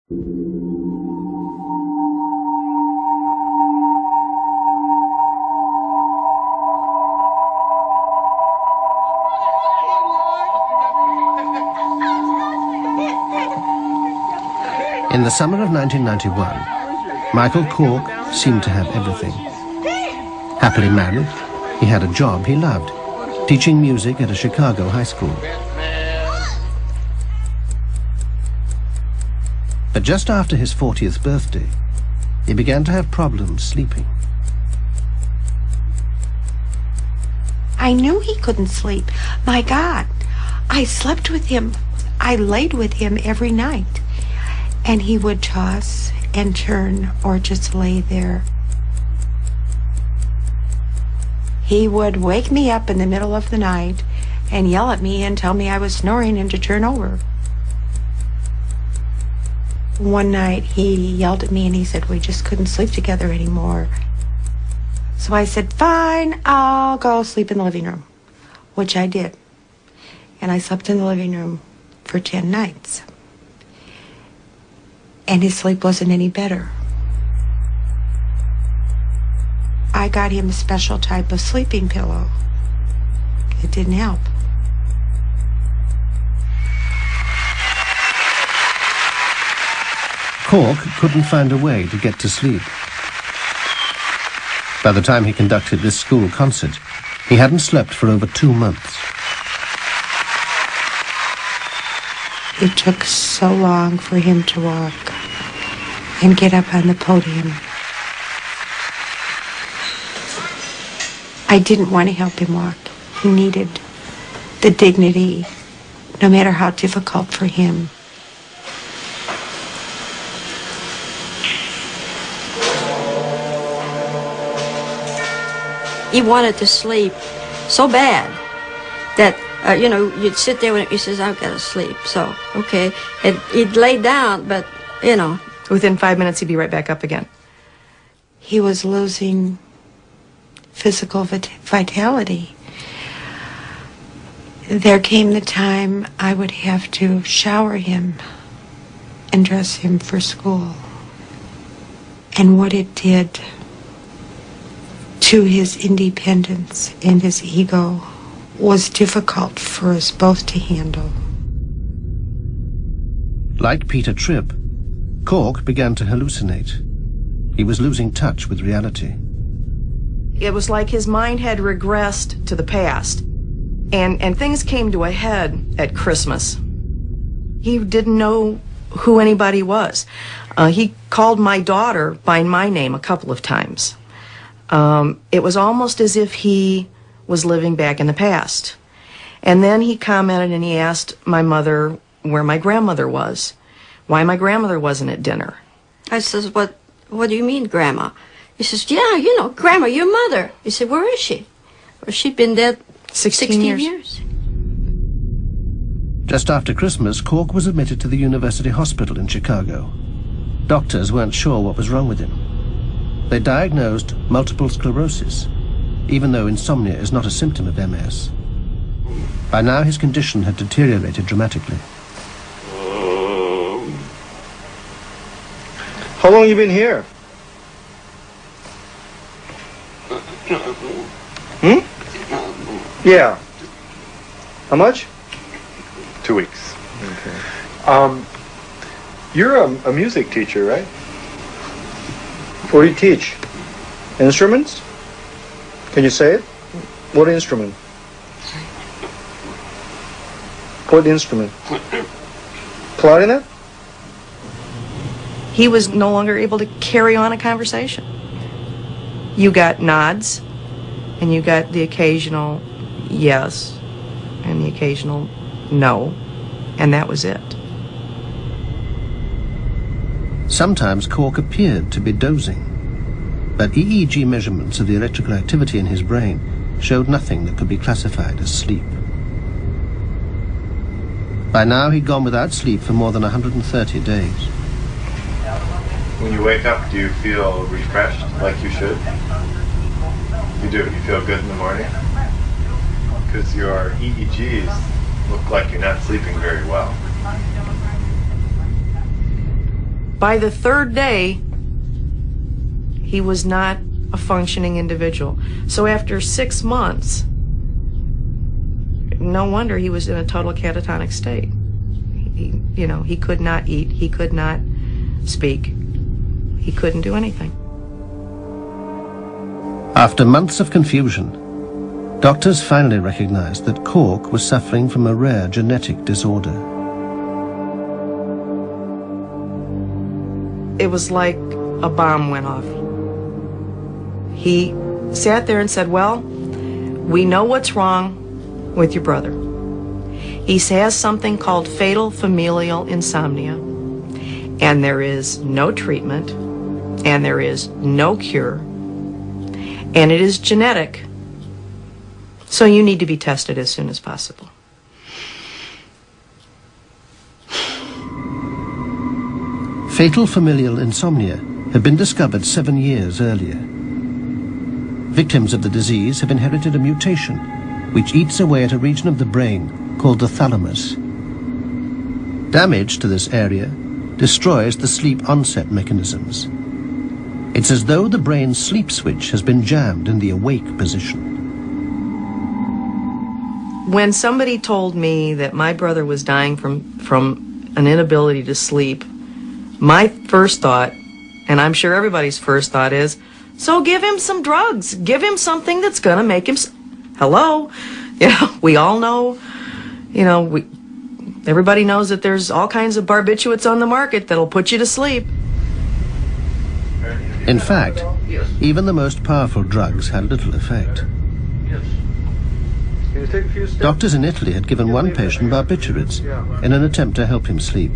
In the summer of 1991, Michael Cork seemed to have everything. Happily married, he had a job he loved, teaching music at a Chicago high school. But just after his 40th birthday, he began to have problems sleeping. I knew he couldn't sleep. My God, I slept with him. I laid with him every night. And he would toss and turn or just lay there. He would wake me up in the middle of the night and yell at me and tell me I was snoring and to turn over. One night he yelled at me and he said we just couldn't sleep together anymore. So I said, fine, I'll go sleep in the living room, which I did. And I slept in the living room for 10 nights. And his sleep wasn't any better. I got him a special type of sleeping pillow. It didn't help. Cork couldn't find a way to get to sleep. By the time he conducted this school concert, he hadn't slept for over 2 months. It took so long for him to walk and get up on the podium. I didn't want to help him walk. He needed the dignity, no matter how difficult for him. He wanted to sleep so bad that you know, you'd sit there when he says, I've got to sleep. So, okay. And he'd lay down, but, you know. Within 5 minutes, he'd be right back up again. He was losing physical vitality. There came the time I would have to shower him and dress him for school. And what it did to his independence and his ego was difficult for us both to handle. Like Peter Tripp, Cork began to hallucinate. He was losing touch with reality. It was like his mind had regressed to the past, and things came to a head at Christmas. He didn't know who anybody was. He called my daughter by my name a couple of times. It was almost as if he was living back in the past. And then he commented and he asked my mother where my grandmother was, why my grandmother wasn't at dinner. I says, what do you mean, Grandma? He says, yeah, you know, Grandma, your mother. He said, where is she? Well, she'd been dead 16 years. Just after Christmas, Cork was admitted to the University Hospital in Chicago. Doctors weren't sure what was wrong with him. They diagnosed multiple sclerosis, even though insomnia is not a symptom of MS. By now, his condition had deteriorated dramatically. How long you been here? Yeah. How much? 2 weeks. Okay. You're a music teacher, right? What do you teach? Instruments? Can you say it? What instrument? What instrument? Clarinet? He was no longer able to carry on a conversation. You got nods, and you got the occasional yes, and the occasional no, and that was it. Sometimes Cork appeared to be dozing, but EEG measurements of the electrical activity in his brain showed nothing that could be classified as sleep. By now, he'd gone without sleep for more than 130 days. When you wake up, do you feel refreshed like you should? You do? You feel good in the morning? Because your EEGs look like you're not sleeping very well. By the third day, he was not a functioning individual. So after 6 months, no wonder he was in a total catatonic state. He could not eat, he could not speak, he couldn't do anything. After months of confusion, doctors finally recognized that Cork was suffering from a rare genetic disorder. It was like a bomb went off. He sat there and said, well, we know what's wrong with your brother. He has something called fatal familial insomnia, and there is no treatment, and there is no cure, and it is genetic, so you need to be tested as soon as possible. Fatal familial insomnia had been discovered 7 years earlier. Victims of the disease have inherited a mutation which eats away at a region of the brain called the thalamus. Damage to this area destroys the sleep onset mechanisms. It's as though the brain's sleep switch has been jammed in the awake position. When somebody told me that my brother was dying from an inability to sleep, my first thought, and I'm sure everybody's first thought is, so give him some drugs. Give him something that's going to make him... Hello? We all know, everybody knows that there's all kinds of barbiturates on the market that'll put you to sleep. In fact, even the most powerful drugs had little effect. Doctors in Italy had given one patient barbiturates in an attempt to help him sleep.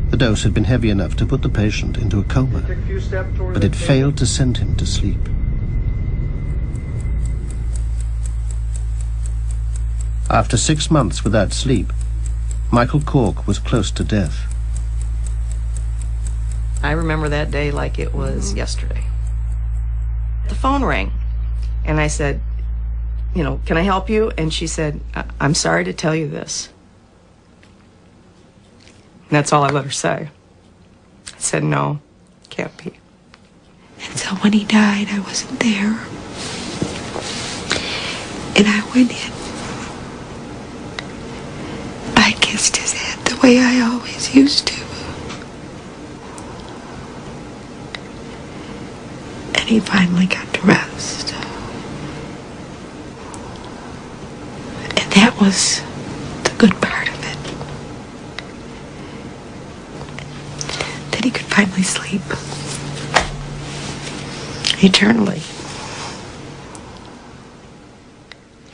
The dose had been heavy enough to put the patient into a coma, but it failed to send him to sleep. After 6 months without sleep, Michael Cork was close to death. I remember that day like it was yesterday. The phone rang, and I said, can I help you? And she said, I'm sorry to tell you this. And that's all I let her say. I said, no, can't be. And so when he died, I wasn't there. And I went in. I kissed his head the way I always used to. And he finally got to rest. And that was the good part of it. That he could finally sleep. Eternally.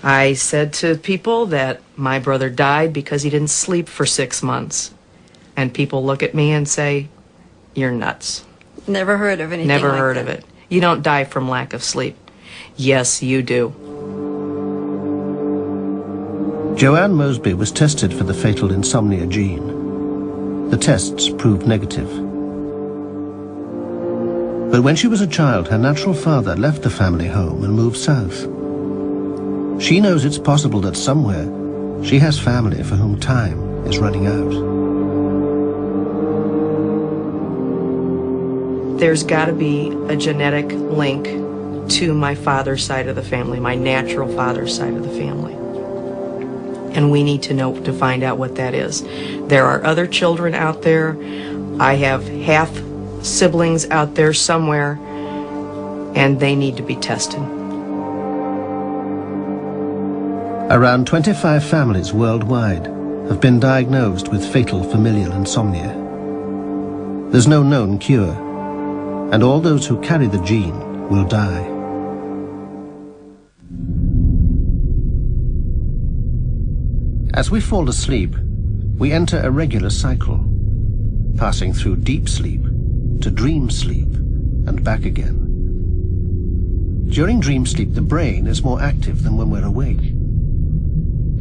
I said to people that my brother died because he didn't sleep for 6 months. And people look at me and say, you're nuts. Never heard of anything Never like heard that. of it. You don't die from lack of sleep. Yes, you do. Joanne Mosby was tested for the fatal insomnia gene. The tests proved negative. But when she was a child, her natural father left the family home and moved south. She knows it's possible that somewhere she has family for whom time is running out. There's got to be a genetic link to my father's side of the family, my natural father's side of the family. And we need to know to find out what that is. There are other children out there. I have half siblings out there somewhere, and they need to be tested. Around 25 families worldwide have been diagnosed with fatal familial insomnia. There's no known cure, and all those who carry the gene will die. As we fall asleep, we enter a regular cycle, passing through deep sleep to dream sleep and back again. During dream sleep, the brain is more active than when we're awake.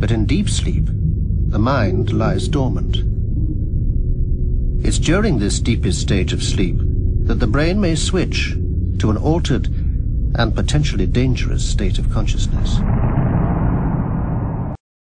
But in deep sleep, the mind lies dormant. It's during this deepest stage of sleep that the brain may switch to an altered and potentially dangerous state of consciousness.